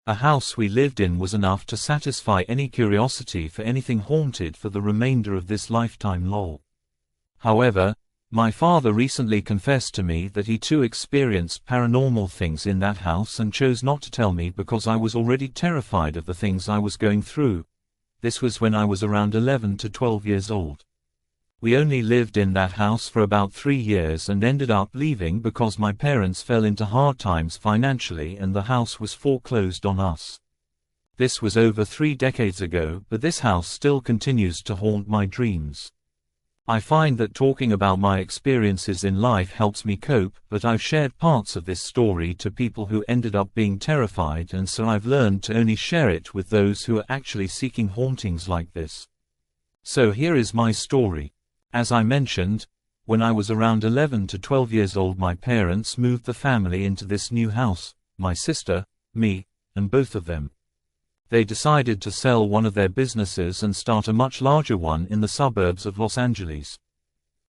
A house we lived in was enough to satisfy any curiosity for anything haunted for the remainder of this lifetime. Lol. However, my father recently confessed to me that he too experienced paranormal things in that house and chose not to tell me because I was already terrified of the things I was going through. This was when I was around 11 to 12 years old. We only lived in that house for about 3 years and ended up leaving because my parents fell into hard times financially and the house was foreclosed on us. This was over 3 decades ago, but this house still continues to haunt my dreams. I find that talking about my experiences in life helps me cope, but I've shared parts of this story to people who ended up being terrified, and so I've learned to only share it with those who are actually seeking hauntings like this. So here is my story. As I mentioned, when I was around 11 to 12 years old, my parents moved the family into this new house, my sister, me, and both of them. They decided to sell one of their businesses and start a much larger one in the suburbs of Los Angeles.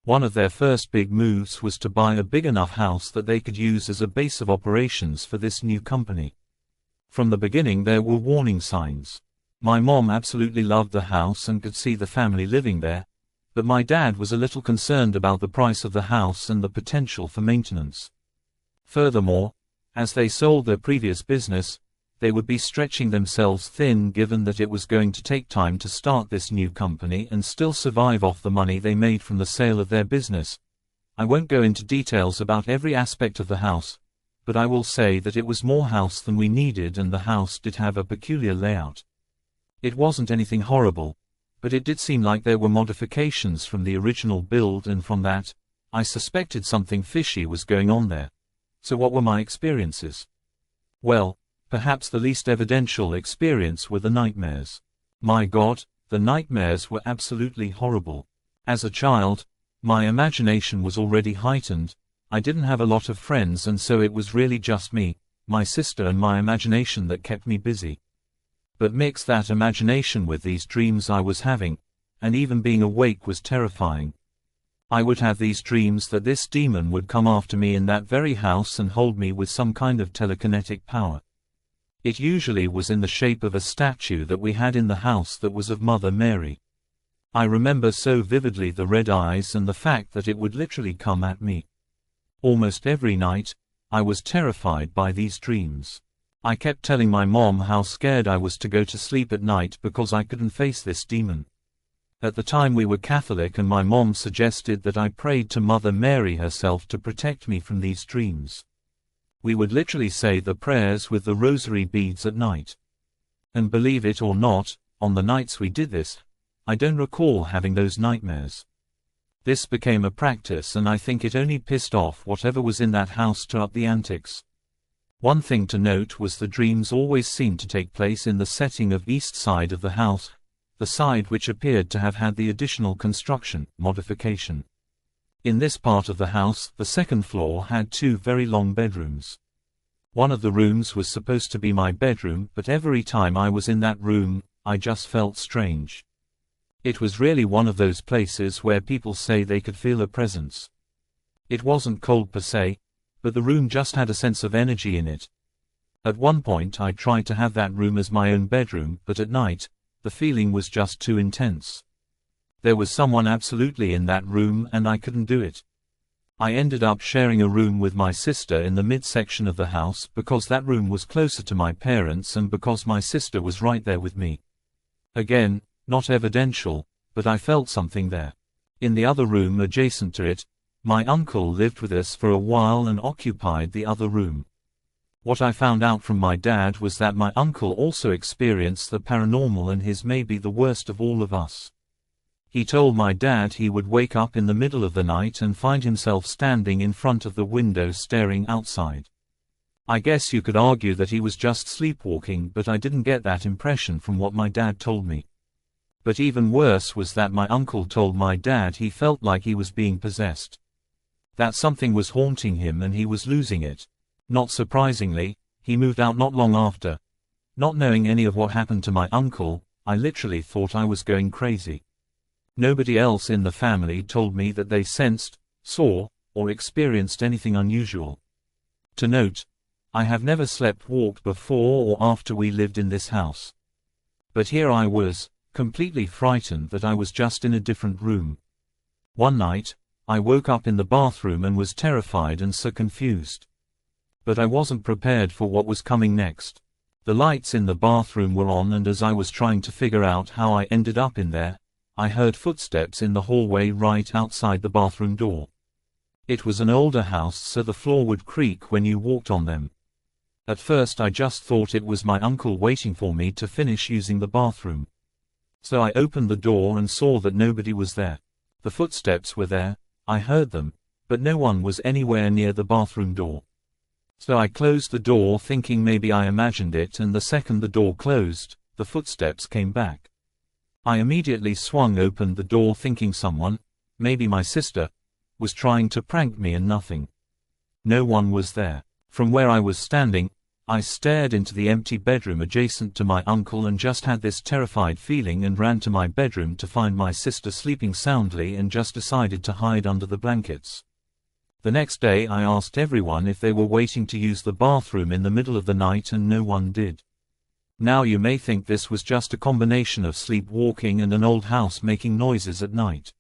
One of their first big moves was to buy a big enough house that they could use as a base of operations for this new company. From the beginning there were warning signs. My mom absolutely loved the house and could see the family living there, but my dad was a little concerned about the price of the house and the potential for maintenance. Furthermore, as they sold their previous business, they would be stretching themselves thin given that it was going to take time to start this new company and still survive off the money they made from the sale of their business. I won't go into details about every aspect of the house, but I will say that it was more house than we needed, and the house did have a peculiar layout. It wasn't anything horrible, but it did seem like there were modifications from the original build, and from that, I suspected something fishy was going on there. So what were my experiences? Well, perhaps the least evidential experience were the nightmares. My God, the nightmares were absolutely horrible. As a child, my imagination was already heightened. I didn't have a lot of friends, and so it was really just me, my sister, and my imagination that kept me busy. But mix that imagination with these dreams I was having, and even being awake was terrifying. I would have these dreams that this demon would come after me in that very house and hold me with some kind of telekinetic power. It usually was in the shape of a statue that we had in the house that was of Mother Mary. I remember so vividly the red eyes and the fact that it would literally come at me. Almost every night, I was terrified by these dreams. I kept telling my mom how scared I was to go to sleep at night because I couldn't face this demon. At the time we were Catholic, and my mom suggested that I prayed to Mother Mary herself to protect me from these dreams. We would literally say the prayers with the rosary beads at night. And believe it or not, on the nights we did this, I don't recall having those nightmares. This became a practice, and I think it only pissed off whatever was in that house to up the antics. One thing to note was the dreams always seemed to take place in the setting of east side of the house, the side which appeared to have had the additional construction modification. In this part of the house, the second floor had 2 very long bedrooms. One of the rooms was supposed to be my bedroom, but every time I was in that room, I just felt strange. It was really one of those places where people say they could feel a presence. It wasn't cold per se, but the room just had a sense of energy in it. At one point I tried to have that room as my own bedroom, but at night, the feeling was just too intense. There was someone absolutely in that room and I couldn't do it. I ended up sharing a room with my sister in the midsection of the house because that room was closer to my parents and because my sister was right there with me. Again, not evidential, but I felt something there. In the other room adjacent to it, my uncle lived with us for a while and occupied the other room. What I found out from my dad was that my uncle also experienced the paranormal, and his may be the worst of all of us. He told my dad he would wake up in the middle of the night and find himself standing in front of the window staring outside. I guess you could argue that he was just sleepwalking, but I didn't get that impression from what my dad told me. But even worse was that my uncle told my dad he felt like he was being possessed. That something was haunting him and he was losing it. Not surprisingly, he moved out not long after. Not knowing any of what happened to my uncle, I literally thought I was going crazy. Nobody else in the family told me that they sensed, saw, or experienced anything unusual. To note, I have never slept-walked before or after we lived in this house. But here I was, completely frightened that I was just in a different room. One night, I woke up in the bathroom and was terrified and so confused. But I wasn't prepared for what was coming next. The lights in the bathroom were on, and as I was trying to figure out how I ended up in there, I heard footsteps in the hallway right outside the bathroom door. It was an older house, so the floor would creak when you walked on them. At first I just thought it was my uncle waiting for me to finish using the bathroom. So I opened the door and saw that nobody was there. The footsteps were there, I heard them, but no one was anywhere near the bathroom door. So I closed the door thinking maybe I imagined it, and the second the door closed, the footsteps came back. I immediately swung open the door thinking someone, maybe my sister, was trying to prank me, and nothing. No one was there. From where I was standing, I stared into the empty bedroom adjacent to my uncle and just had this terrified feeling and ran to my bedroom to find my sister sleeping soundly and just decided to hide under the blankets. The next day I asked everyone if they were waiting to use the bathroom in the middle of the night, and no one did. Now you may think this was just a combination of sleepwalking and an old house making noises at night.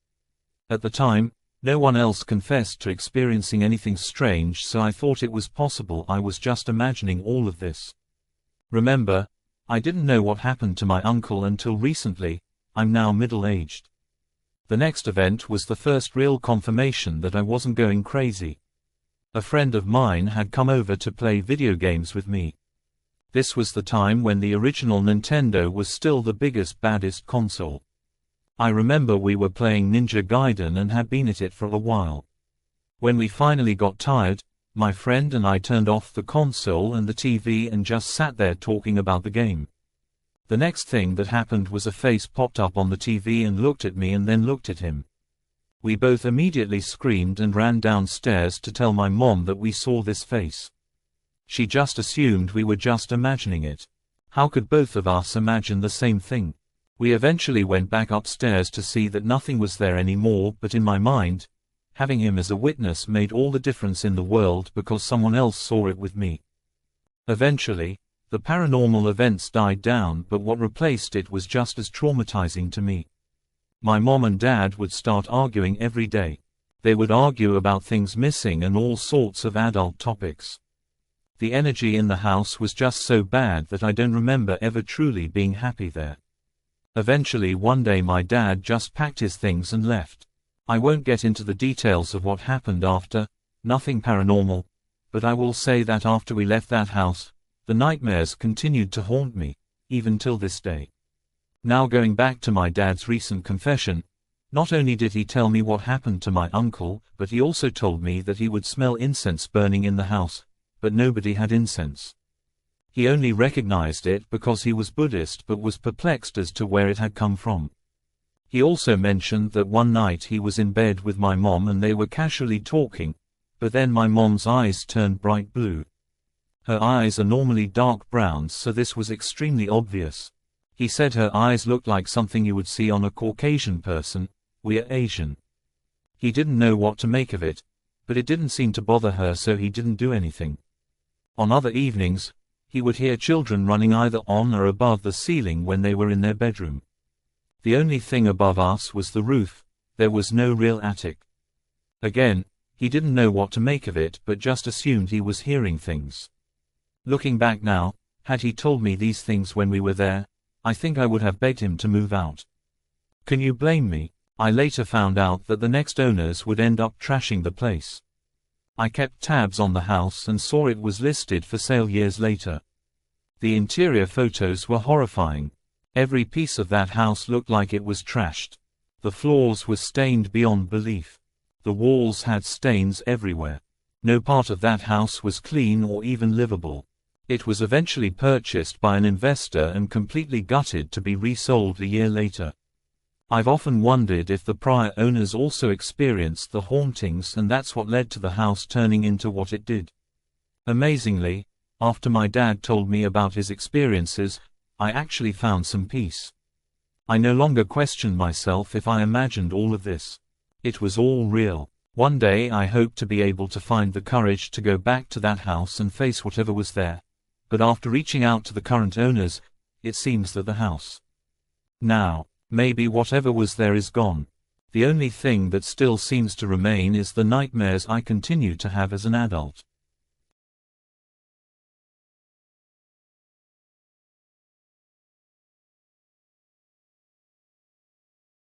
At the time, no one else confessed to experiencing anything strange, so I thought it was possible I was just imagining all of this. Remember, I didn't know what happened to my uncle until recently. I'm now middle-aged. The next event was the first real confirmation that I wasn't going crazy. A friend of mine had come over to play video games with me. This was the time when the original Nintendo was still the biggest, baddest console. I remember we were playing Ninja Gaiden and had been at it for a while. When we finally got tired, my friend and I turned off the console and the TV and just sat there talking about the game. The next thing that happened was a face popped up on the TV and looked at me and then looked at him. We both immediately screamed and ran downstairs to tell my mom that we saw this face. She just assumed we were just imagining it. How could both of us imagine the same thing? We eventually went back upstairs to see that nothing was there anymore, but in my mind, having him as a witness made all the difference in the world because someone else saw it with me. Eventually, the paranormal events died down, but what replaced it was just as traumatizing to me. My mom and dad would start arguing every day. They would argue about things missing and all sorts of adult topics. The energy in the house was just so bad that I don't remember ever truly being happy there. Eventually one day my dad just packed his things and left. I won't get into the details of what happened after, nothing paranormal, but I will say that after we left that house, the nightmares continued to haunt me, even till this day. Now going back to my dad's recent confession, not only did he tell me what happened to my uncle, but he also told me that he would smell incense burning in the house, but nobody had incense. He only recognized it because he was Buddhist but was perplexed as to where it had come from. He also mentioned that one night he was in bed with my mom and they were casually talking, but then my mom's eyes turned bright blue. Her eyes are normally dark browns, so this was extremely obvious. He said her eyes looked like something you would see on a Caucasian person. We are Asian. He didn't know what to make of it, but it didn't seem to bother her, so he didn't do anything. On other evenings, he would hear children running either on or above the ceiling when they were in their bedroom. The only thing above us was the roof. There was no real attic. Again, he didn't know what to make of it, but just assumed he was hearing things. Looking back now, had he told me these things when we were there, I think I would have begged him to move out. Can you blame me? I later found out that the next owners would end up trashing the place. I kept tabs on the house and saw it was listed for sale years later. The interior photos were horrifying. Every piece of that house looked like it was trashed. The floors were stained beyond belief. The walls had stains everywhere. No part of that house was clean or even livable. It was eventually purchased by an investor and completely gutted to be resold a year later. I've often wondered if the prior owners also experienced the hauntings and that's what led to the house turning into what it did. Amazingly, after my dad told me about his experiences, I actually found some peace. I no longer questioned myself if I imagined all of this. It was all real. One day I hoped to be able to find the courage to go back to that house and face whatever was there. But after reaching out to the current owners, it seems that the house now, maybe whatever was there is gone. The only thing that still seems to remain is the nightmares I continue to have as an adult.